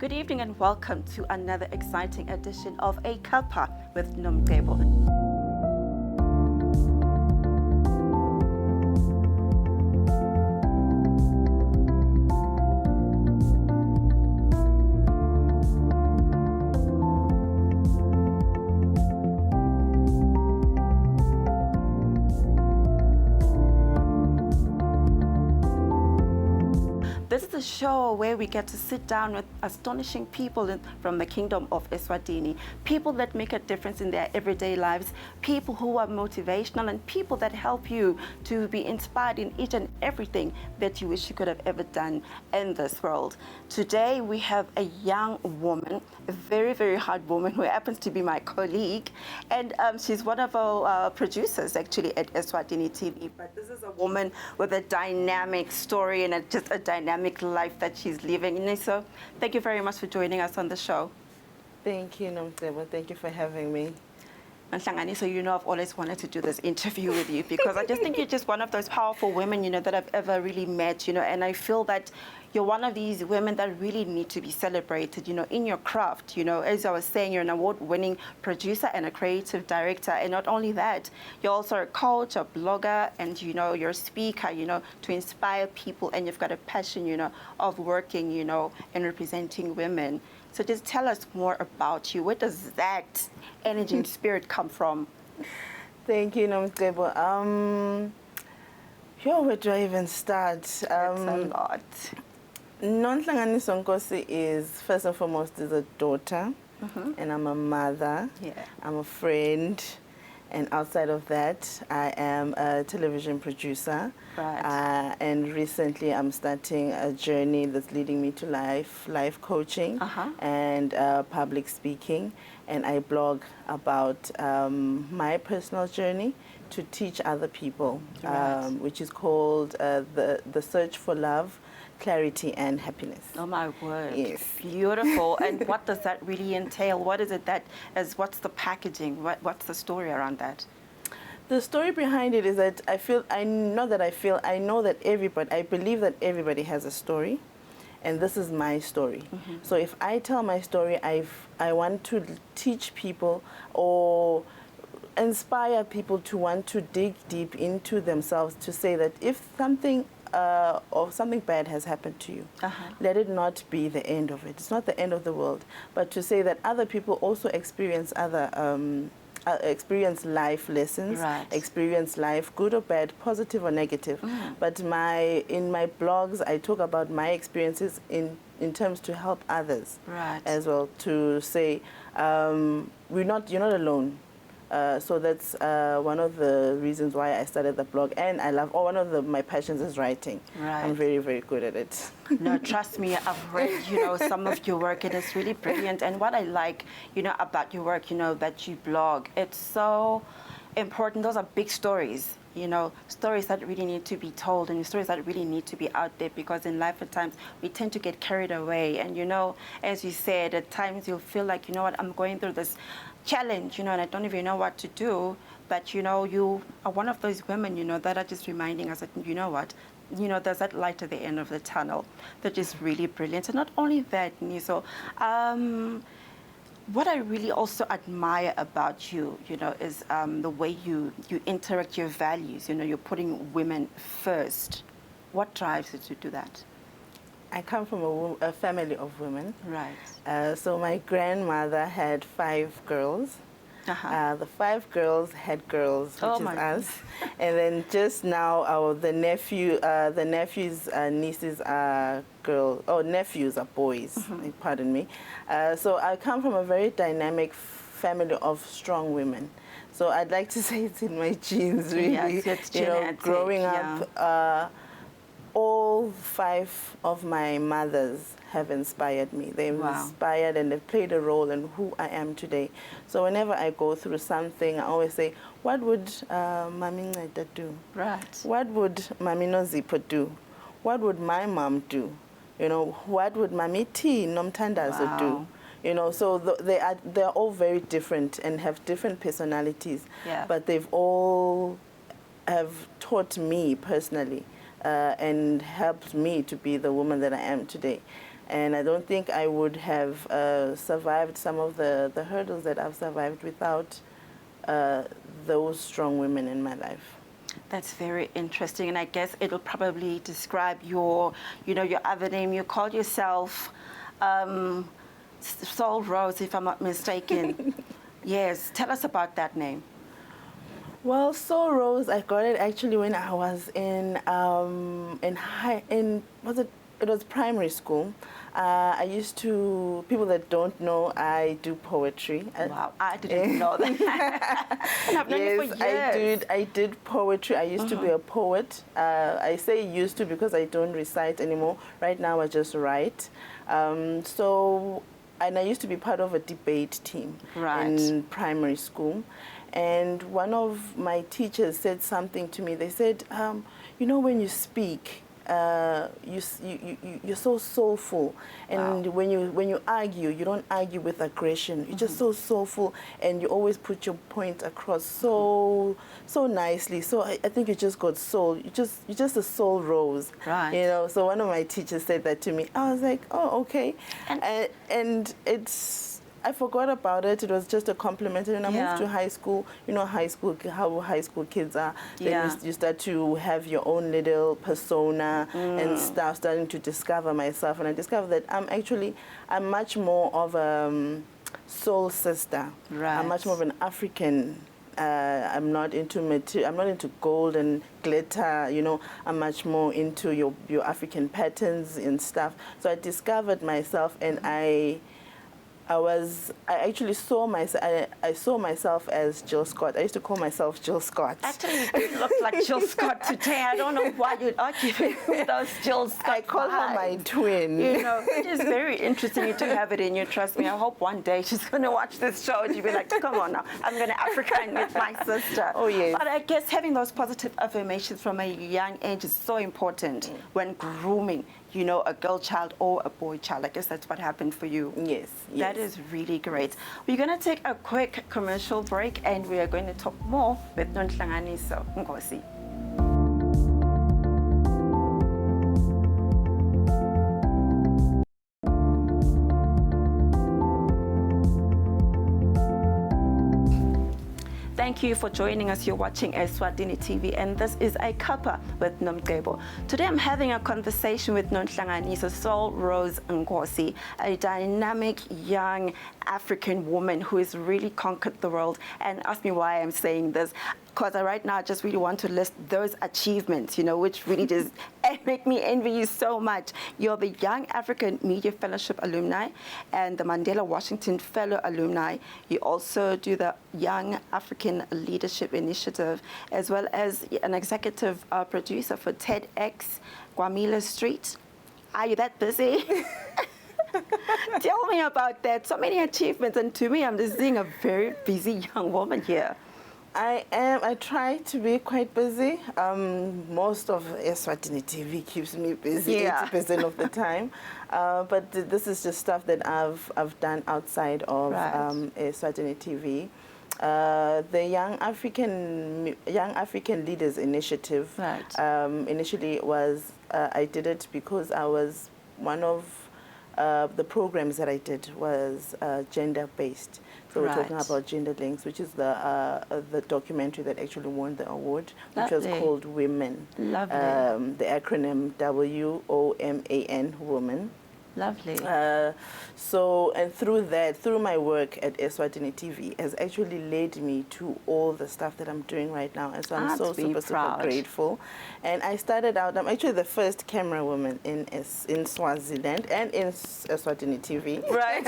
Good evening and welcome to another exciting edition of A Cuppa with Nomcebo. This is a show where we get to sit down with astonishing people from the kingdom of Eswatini, people that make a difference in their everyday lives, people who are motivational, and people that help you to be inspired in each and everything that you wish you could have ever done in this world. Today we have a young woman, a very, very hard woman who happens to be my colleague, and she's one of our producers actually at Eswatini TV. But this is a woman with a dynamic story and just a dynamic life that she's living. So thank you very much for joining us on the show. Thank you, Nomcebo. Thank you for having me. And so you know I've always wanted to do this interview with you because I just think you're just one of those powerful women, that I've ever really met, and I feel that you're one of these women that really need to be celebrated, in your craft. As I was saying, you're an award-winning producer and a creative director. And not only that, you're also a coach, a blogger, and, you're a speaker, to inspire people. And you've got a passion, of working, and representing women. So just tell us more about you. Where does that energy and spirit come from? Thank you, Nomcebo. Where do I even start? It's a lot. Nonhlanganiso Nkosi is, first and foremost, is a daughter, and I'm a mother, I'm a friend, and outside of that, I am a television producer. Right. And recently I'm starting a journey that's leading me to life coaching and public speaking. And I blog about my personal journey to teach other people, which is called the Search for Love, Clarity and Happiness. Oh my word. Yes. Beautiful. And what does that really entail? What is it what's the packaging? What's the story around that? The story behind it is that I know that I believe that everybody has a story, and this is my story. So if I tell my story, I want to teach people or inspire people to want to dig deep into themselves, to say that if something or something bad has happened to you, let it not be the end of it. It's not the end of the world, but to say that other people also experience experience life lessons, experience life, good or bad, positive or negative. But in my blogs, I talk about my experiences in terms to help others as well, to say you're not alone. So that's one of the reasons why I started the blog. And one of my passions is writing. I'm very, very good at it. No, trust me, I've read, some of your work. It is really brilliant. And what I like, about your work, that you blog, it's so important. Those are big stories. Stories that really need to be told and stories that really need to be out there, because in life at times we tend to get carried away. And, as you said, at times you'll feel like, I'm going through this challenge, and I don't even know what to do. But, you are one of those women, that are just reminding us that, there's that light at the end of the tunnel that is really brilliant. And not only that, so what I really also admire about you, is the way you interact your values. You're putting women first. What drives you to do that? I come from a family of women. Right. So my grandmother had 5 girls. The 5 girls had girls, which is us. And then just now, the nephews, nieces are girls. Oh, nephews are boys. Pardon me. So I come from a very dynamic family of strong women. So I'd like to say it's in my genes, really. Yeah, it's genetic, growing up. All 5 of my mothers have inspired me. They've inspired and they've played a role in who I am today. So whenever I go through something, I always say, what would Mami Nceda do? Right. What would Mami Nozipho do? What would my mom do? What would Mami T Nomthandazo do? So they're all very different and have different personalities. Yeah. But they've all have taught me personally and helped me to be the woman that I am today. And I don't think I would have survived some of the hurdles that I've survived without those strong women in my life. That's very interesting, and I guess it'll probably describe your, your other name. You call yourself Soul Rose, if I'm not mistaken. Yes, tell us about that name. Well, Soul Rose, I got it actually when I was it was primary school. I used to, people that don't know, I do poetry. Wow, I didn't know that. And I've known you for years. I did poetry. I used to be a poet. I say used to because I don't recite anymore. Right now I just write. And I used to be part of a debate team in primary school. And one of my teachers said something to me. They said, when you speak, you're so soulful, and when you argue, you don't argue with aggression. You're just so soulful, and you always put your point across so nicely. So I think you just got soul. You're just a soul rose, right? So one of my teachers said that to me. I was like, oh, okay, and I forgot about it. It was just a compliment. And when I moved to high school, how high school kids are. Then you start to have your own little persona and stuff, starting to discover myself. And I discovered that I'm much more of a soul sister. Right. I'm much more of an African. I'm not into gold and glitter, I'm much more into your African patterns and stuff. So I discovered myself, and I actually saw myself as Jill Scott. I used to call myself Jill Scott. Actually, you look like Jill Scott today. I don't know why you'd argue with those Jill Scott I call her my twin. It is very interesting to have it in you. Trust me. I hope one day she's going to watch this show and you'll be like, come on now, I'm going to Africa and meet my sister. Oh, yes. But I guess having those positive affirmations from a young age is so important when grooming, a girl child or a boy child. I guess that's what happened for you. Yes. That is really great. We're going to take a quick commercial break, and we are going to talk more with Nomcebo. Ngosi. Thank you for joining us. You're watching Eswatini TV, and this is a Cuppa with Nomcebo. Today I'm having a conversation with Nomcebo, Soul Rose Ngosi, a dynamic young African woman who has really conquered the world. And ask me why I'm saying this, because right now I just really want to list those achievements, which really just make me envy you so much. You're the Young African Media Fellowship alumni and the Mandela Washington Fellow alumni. You also do the Young African Leadership Initiative, as well as an executive producer for TEDx Kwamila Street. Are you that busy? Tell me about that. So many achievements, and to me, I'm just seeing a very busy young woman here. I am. I try to be quite busy. Most of Eswatini TV keeps me busy 80% of the time. But this is just stuff that I've done outside of Eswatini TV. The Young African Leaders Initiative. Initially, it was I did it because I was one of the programs that I did was gender-based. So we're talking about gender links, which is the documentary that actually won the award, which was called Women. Lovely. The acronym WOMAN, Woman. Lovely. And through my work at Eswatini TV has actually led me to all the stuff that I'm doing right now. And so I'm so super grateful. And I started out, I'm actually the first camera woman in Swaziland and in Eswatini TV. Right.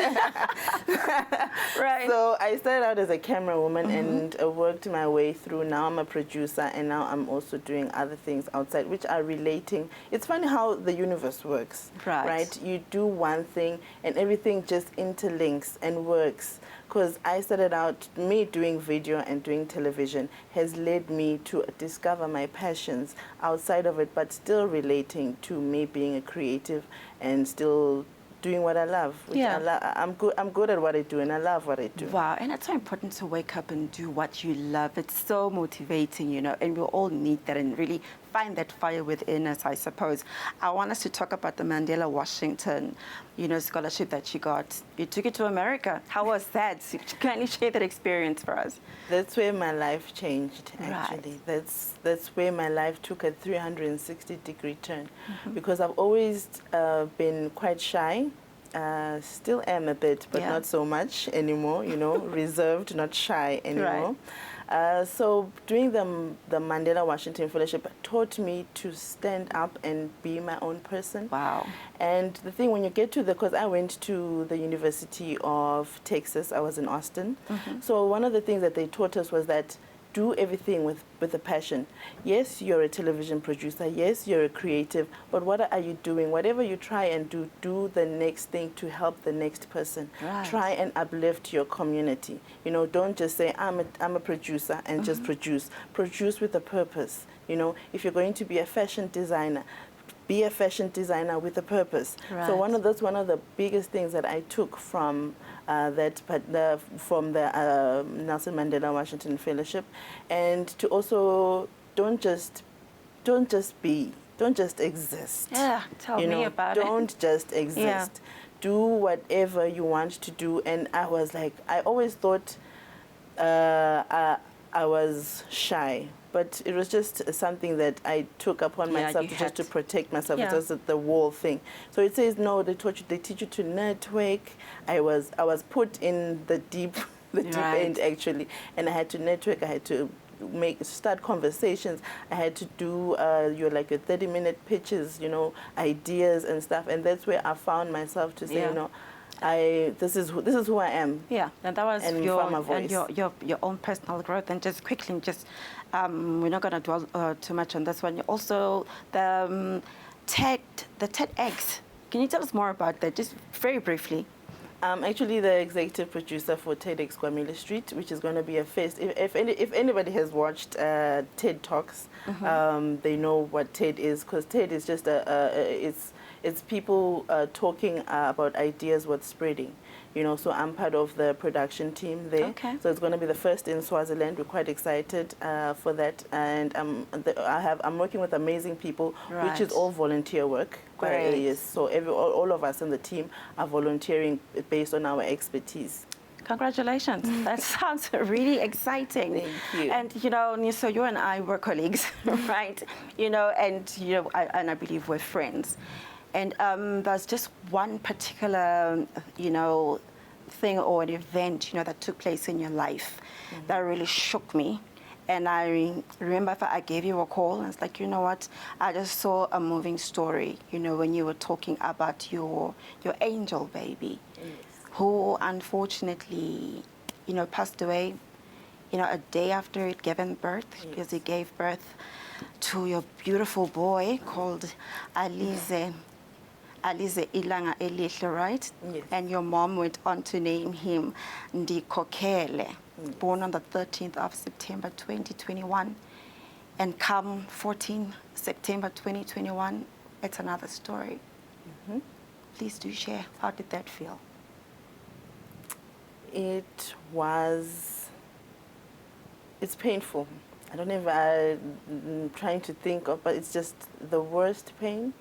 Right. So I started out as a camera woman and worked my way through. Now I'm a producer, and now I'm also doing other things outside, which are relating. It's funny how the universe works, right? You do one thing and everything just interlinks and works. Because I started out, me doing video and doing television has led me to discover my passions outside of it, but still relating to me being a creative and still doing what I love. I'm good at what I do, and I love what I do. Wow, and it's so important to wake up and do what you love. It's so motivating, and we all need that and really find that fire within us, I suppose. I want us to talk about the Mandela Washington, scholarship that you got. You took it to America. How was that? Can you share that experience for us? That's where my life changed, actually. Right. That's where my life took a 360-degree turn, because I've always been quite shy. Still am a bit, but not so much anymore, reserved, not shy anymore. Right. So doing the Mandela Washington Fellowship taught me to stand up and be my own person. Wow. And the thing, when you get to because I went to the University of Texas, I was in Austin. So one of the things that they taught us was that do everything with a passion. Yes, you're a television producer. Yes, you're a creative. But what are you doing? Whatever you try and do the next thing to help the next person. Right. Try and uplift your community. Don't just say, I'm a producer and just produce. Produce with a purpose. If you're going to be a fashion designer, be a fashion designer with a purpose. Right. So that's one of the biggest things that I took from the Nelson Mandela Washington Fellowship, and to also don't just exist. Yeah, tell me about it. Don't just exist. Yeah. Do whatever you want to do. And I was like, I always thought I was shy. But it was just something that I took upon myself to protect myself. Yeah. It was the wall thing. So it says, no, they teach you to network. I was put in the deep end, actually. And I had to network. I had to start conversations. I had to do your 30-minute pitches, ideas and stuff. And that's where I found myself to say, this is who I am. Yeah, and that was your own personal growth. And just quickly, we're not going to dwell too much on this one. Also, the TEDx. Can you tell us more about that, just very briefly? I'm actually the executive producer for TEDx Kwamile Street, which is going to be a fest. If anybody has watched TED Talks, they know what TED is, because TED is just it's people talking about ideas worth spreading. So I'm part of the production team there. Okay. So it's going to be the first in Swaziland. We're quite excited for that, and I'm working with amazing people, which is all volunteer work. Great. Yes. So all of us in the team are volunteering based on our expertise. Congratulations. That sounds really exciting. Thank you. And, so you and I were colleagues, right? And I believe we're friends. And there's just one particular, thing or an event, that took place in your life that really shook me. And I remember I gave you a call, and it's like, you know what, I just saw a moving story, when you were talking about your angel baby, who unfortunately, passed away, a day after it given birth, because he gave birth to your beautiful boy called Alize Ilanga Elihle, right? Yes. And your mom went on to name him Ndikokele, born on the 13th of September 2021. And come 14 September 2021, it's another story. Please do share. How did that feel? It's painful. I don't know if I'm trying to think of, but it's just the worst pain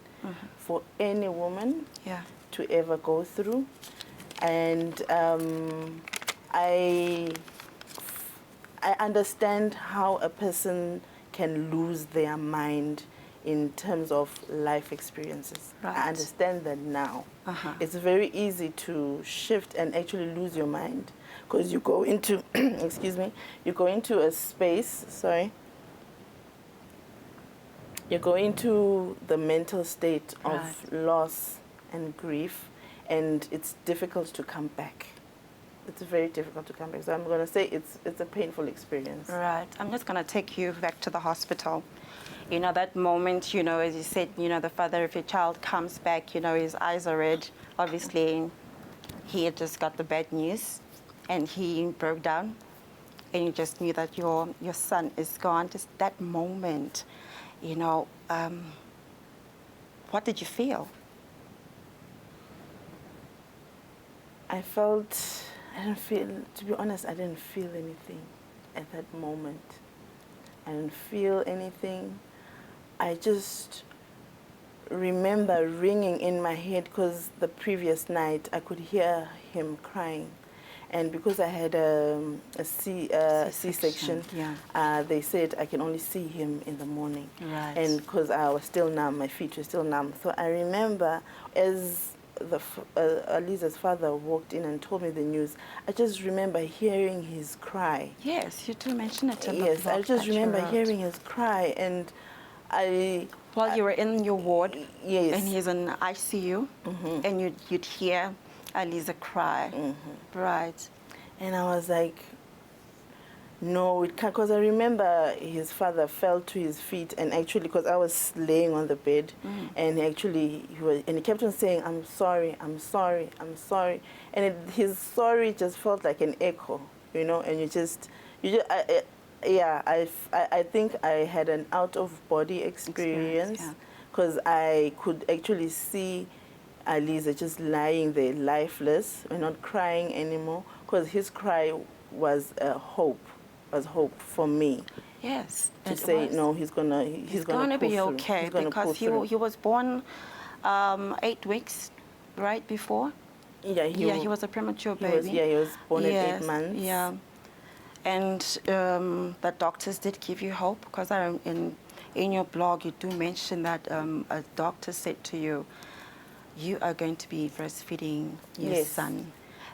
for any woman to ever go through. And I understand how a person can lose their mind in terms of life experiences. Right. I understand that now. It's very easy to shift and actually lose your mind, because you go into, excuse me, you go into a space, you go into the mental state of loss and grief, and it's difficult to come back. It's very difficult to come back. So I'm going to say it's a painful experience. Right. I'm just going to take you back to the hospital. That moment, as you said, the father of your child comes back, his eyes are red. Obviously, he had just got the bad news, and he broke down, and you just knew that your son is gone. Just that moment, what did you feel? To be honest, I didn't feel anything at that moment. I didn't feel anything. I just remember ringing in my head because the previous night I could hear him crying. And because I had a C-section, yeah. they said I can only see him in the morning. Right. And because I was still numb, my feet were still numb. So I remember as Aliza's father walked in and told me the news, I just remember hearing his cry. Yes, you do mention it in the Yes, blog I just that you remember wrote. hearing his cry, and While you were in your ward, yes, and he's in ICU, and you'd hear Aliza cry, right? And I was like, no, it can't, because I remember his father fell to his feet, and actually, because I was laying on the bed, and he kept on saying, I'm sorry, I'm sorry, I'm sorry, and his sorry just felt like an echo, you know, and I think I had an out-of-body experience, because I could actually see Aliza just lying there lifeless and not crying anymore, because his cry was hope for me. Yes, To say no, he's gonna be okay, because he was born 8 weeks right before. Yeah, he was a premature baby. He was born at 8 months. Yeah, and the doctors did give you hope, because in your blog you do mention that a doctor said to you, you are going to be breastfeeding your son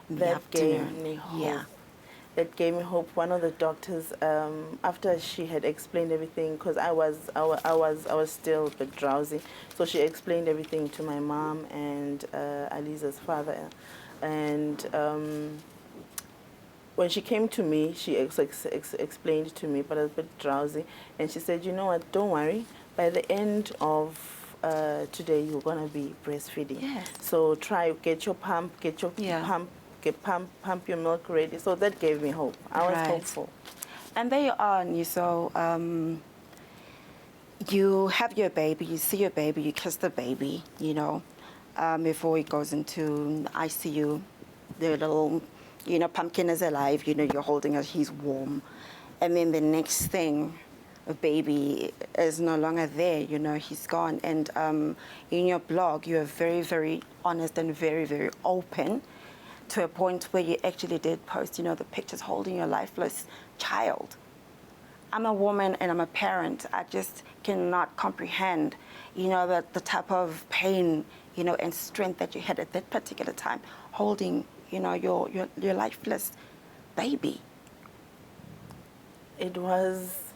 in the afternoon. Gave me hope. Yeah. That gave me hope. One of the doctors, after she had explained everything, because I was still a bit drowsy, so she explained everything to my mom and Aliza's father, and when she came to me, she explained to me, but I was a bit drowsy, and she said, you know what, don't worry, by the end of today you're gonna be breastfeeding. Yes. So get your pump, pump your milk ready. So that gave me hope. I was hopeful. And there you are, Niso. You have your baby, you see your baby, you kiss the baby, you know, before he goes into the ICU. The little, you know, pumpkin is alive, you know, you're holding it, he's warm. And then the next thing, a baby is no longer there, you know, he's gone. And in your blog, you are very, very honest and very, very open, to a point where you actually did post, you know, the pictures holding your lifeless child. I'm a woman and I'm a parent. I just cannot comprehend, you know, the type of pain, you know, and strength that you had at that particular time, holding, you know, your lifeless baby. It was,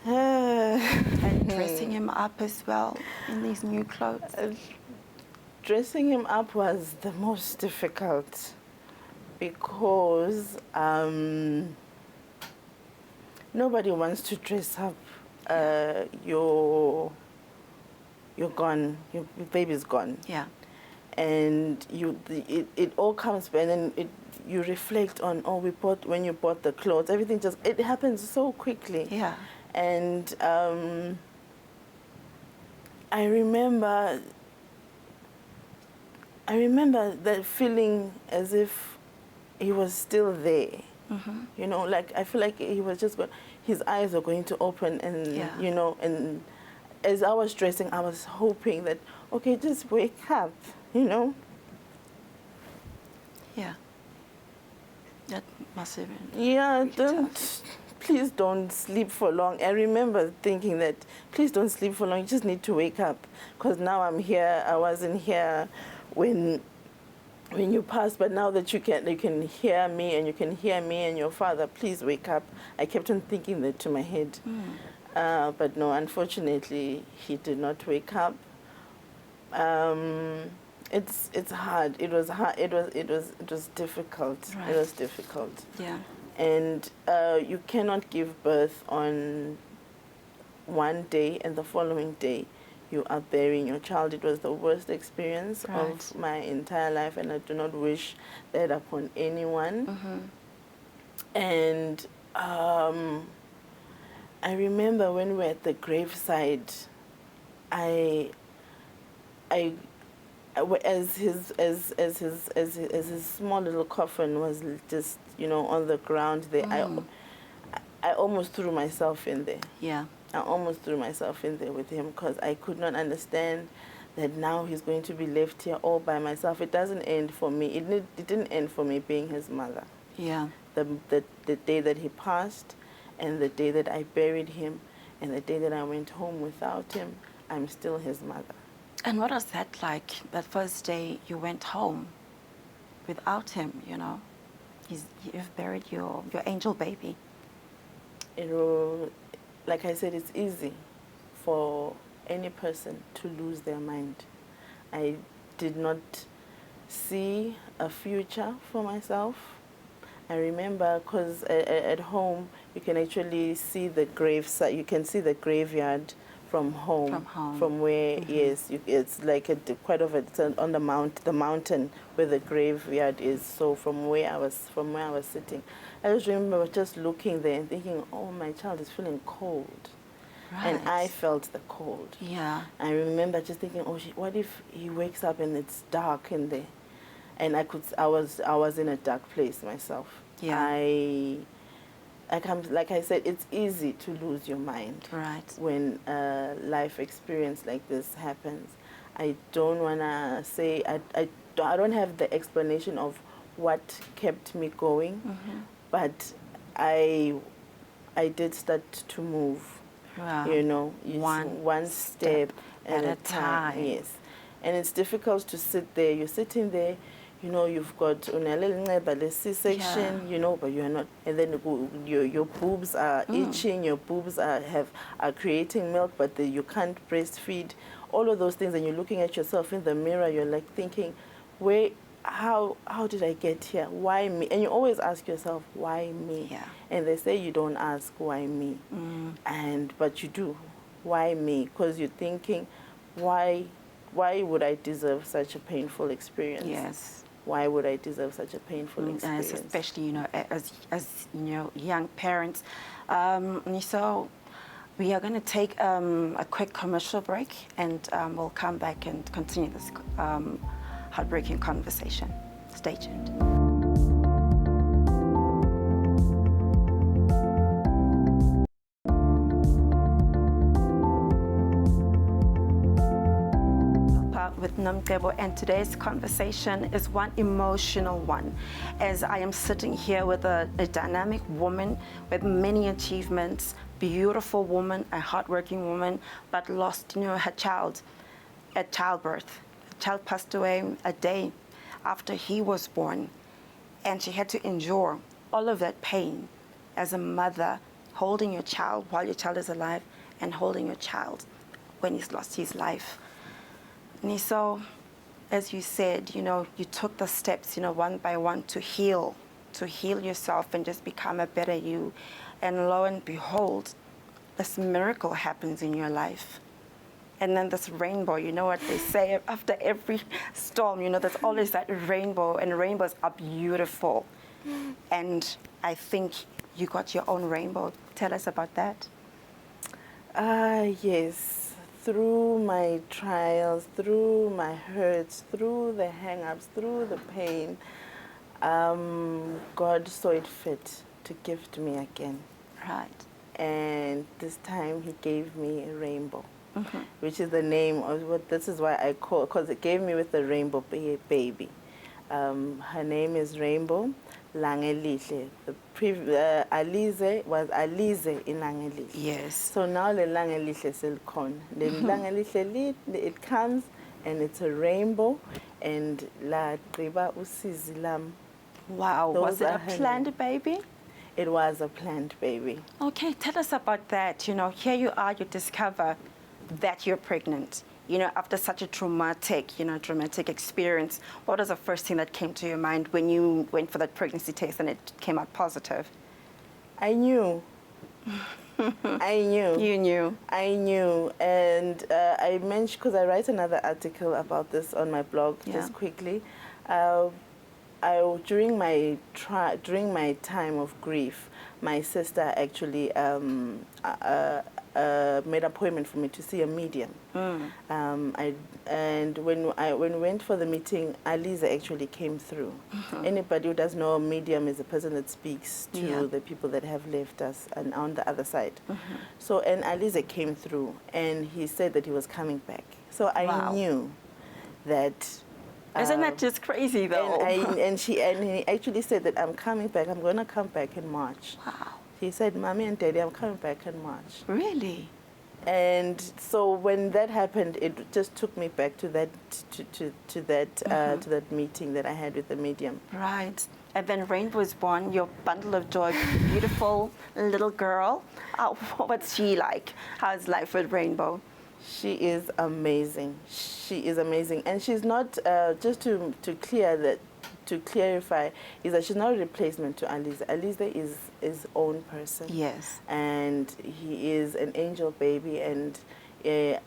And dressing him up as well in these new clothes. Dressing him up was the most difficult, because nobody wants to dress up. You're gone. Your baby's gone. Yeah. And it all comes back, and then you reflect on, when you bought the clothes, everything it happens so quickly. Yeah. And I remember that feeling as if he was still there. You know, like I feel like he was just going, his eyes are going to open, and you know, and as I was dressing, I was hoping that, okay, just wake up, you know. Yeah. That must have been. Yeah, tough. Please don't sleep for long. I remember thinking that, please don't sleep for long. You just need to wake up, because now I'm here. I wasn't here when you passed, but now that you can hear me, and you can hear me and your father, please wake up. I kept on thinking that to my head. But no, unfortunately, he did not wake up. It's hard. It was hard. It was difficult. Right. It was difficult. Yeah. And you cannot give birth on one day and the following day you are burying your child. It was the worst experience of my entire life, and I do not wish that upon anyone. And I remember when we were at the graveside, as his small little coffin was just, you know, on the ground there, I almost threw myself in there. Yeah. I almost threw myself in there with him because I could not understand that now he's going to be left here all by myself. It doesn't end for me. It didn't end for me being his mother. Yeah. The day that he passed, and the day that I buried him, and the day that I went home without him, I'm still his mother. And what was that like, that first day you went home without him, you know? You've buried your angel baby. Like I said, it's easy for any person to lose their mind. I did not see a future for myself. I remember because at home you can actually see the gravesite. You can see the graveyard from home. From home. From where, yes, it's like it's on the mountain where the graveyard is. So from where I was sitting, I just remember just looking there and thinking, oh, my child is feeling cold. Right. And I felt the cold. Yeah. I remember just thinking, oh, what if he wakes up and it's dark in there? And I was in a dark place myself. Yeah. Like I said, it's easy to lose your mind. Right. When a life experience like this happens. I don't wanna say I don't have the explanation of what kept me going, but I did start to move. Wow. You know, one step at a time. Yes. And it's difficult to sit there. You're sitting there, you know, you've got a C-section, you know, but you're not, and then your boobs are itching, your boobs are creating milk, but you can't breastfeed, all of those things, and you're looking at yourself in the mirror, you're like thinking, how did I get here? Why me? And you always ask yourself, why me? Yeah. And they say you don't ask why me, but you do. Why me? Because you're thinking, why would I deserve such a painful experience? Yes. Why would I deserve such a painful experience? Especially, you know, as you know, young parents. So we are going to take a quick commercial break, and we'll come back and continue this heartbreaking conversation. Stay tuned. With Nomcebo, and today's conversation is one emotional one, as I am sitting here with a dynamic woman with many achievements, beautiful woman, a hardworking woman, but lost, you know, her child at childbirth. The child passed away a day after he was born, and she had to endure all of that pain as a mother, holding your child while your child is alive and holding your child when he's lost his life. And so, as you said, you know, you took the steps, you know, one by one to heal yourself and just become a better you. And lo and behold, this miracle happens in your life. And then this rainbow, you know what they say, after every storm, you know, there's always that rainbow, and rainbows are beautiful. And I think you got your own rainbow. Tell us about that. Yes. Through my trials, through my hurts, through the hang-ups, through the pain, God saw it fit to gift me again. Right. And this time he gave me a rainbow, which is the name of this is why I call, because it gave me with the rainbow baby. Her name is Rainbow Langelihle. Alize was Alize in Langelihle. Yes. So now the Langelihle silkon. The Langelihle, it comes and it's a rainbow, and la triba usizilam. Wow. Was it a planned baby? It was a planned baby. Okay, tell us about that. You know, here you are, you discover that you're pregnant. You know, after such a traumatic experience, what was the first thing that came to your mind when you went for that pregnancy test and it came out positive? I knew. I knew. You knew. I knew. And I mentioned, because I write another article about this on my blog, just quickly. During my time of grief, my sister actually made appointment for me to see a medium. And when we went for the meeting, Aliza actually came through. Anybody who does know a medium is a person that speaks to the people that have left us and on the other side. So, and Aliza came through, and he said that he was coming back. So I knew that. Isn't that just crazy though? And he actually said that I'm coming back. I'm going to come back in March. Wow. He said, Mommy and Daddy, I'm coming back in March. Really? And so when that happened, it just took me back to that to that meeting that I had with the medium. Right. And then Rainbow was born, your bundle of joy, beautiful little girl. What's she like? How's life with Rainbow? She is amazing. She is amazing, and she's not just to clarify, is that she's not a replacement to Aliza. Aliza is his own person. Yes. And he is an angel baby, and he'd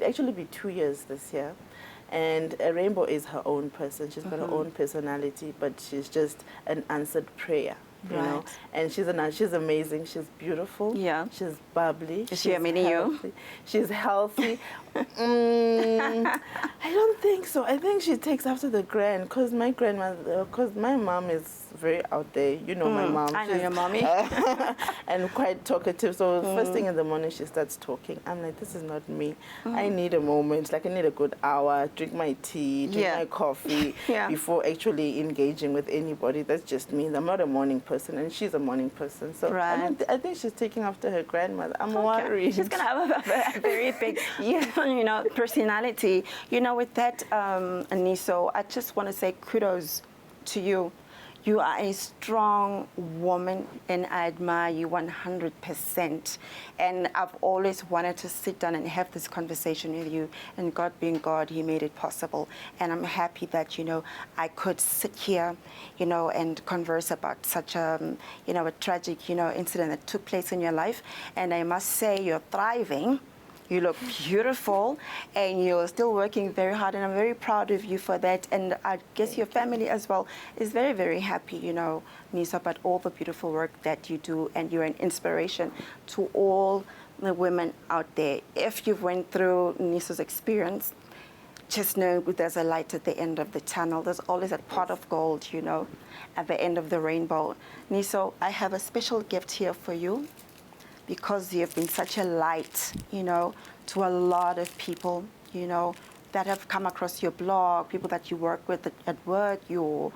actually be 2 years this year. And Rainbow is her own person. She's got her own personality, but she's just an answered prayer. You know, and she's amazing. She's beautiful. Yeah. She's bubbly. Is she a mini you? She's healthy. I don't think so. I think she takes after the because my mom is very out there. You know my mom. I know your mommy. And quite talkative. So first thing in the morning she starts talking. I'm like, this is not me. I need a moment. Like I need a good hour. Drink my tea. Drink my coffee before actually engaging with anybody. That's just me. I'm not a morning person, and she's a morning person. So I think she's taking after her grandmother. I'm worried. She's gonna have a very big, personality. With that, Aniso, I just want to say kudos to you. You are a strong woman, and I admire you 100%. And I've always wanted to sit down and have this conversation with you. And God being God, He made it possible. And I'm happy that, I could sit here, and converse about such a tragic, incident that took place in your life. And I must say, you're thriving. You look beautiful, and you're still working very hard, and I'm very proud of you for that. And I guess your family as well is very, very happy, Nisa, about all the beautiful work that you do, and you're an inspiration to all the women out there. If you've went through Nisa's experience, just know there's a light at the end of the tunnel. There's always a pot of gold, at the end of the rainbow. Nisa, I have a special gift here for you, because you've been such a light, to a lot of people, that have come across your blog, people that you work with at work, your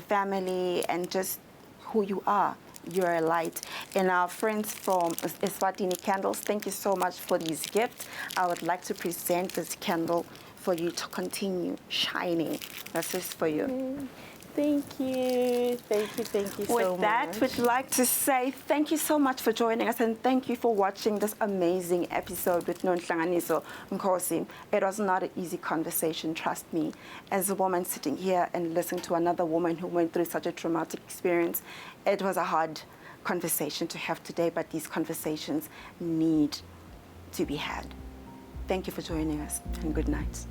family, and just who you are. You're a light. And our friends from Eswatini Candles, thank you so much for these gifts. I would like to present this candle for you to continue shining. This is for you. Thank you. Thank you so much. With that, we'd like to say thank you so much for joining us, and thank you for watching this amazing episode with Nonhlanganiso Nkosi. It was not an easy conversation, trust me. As a woman sitting here and listening to another woman who went through such a traumatic experience, it was a hard conversation to have today, but these conversations need to be had. Thank you for joining us, and good night.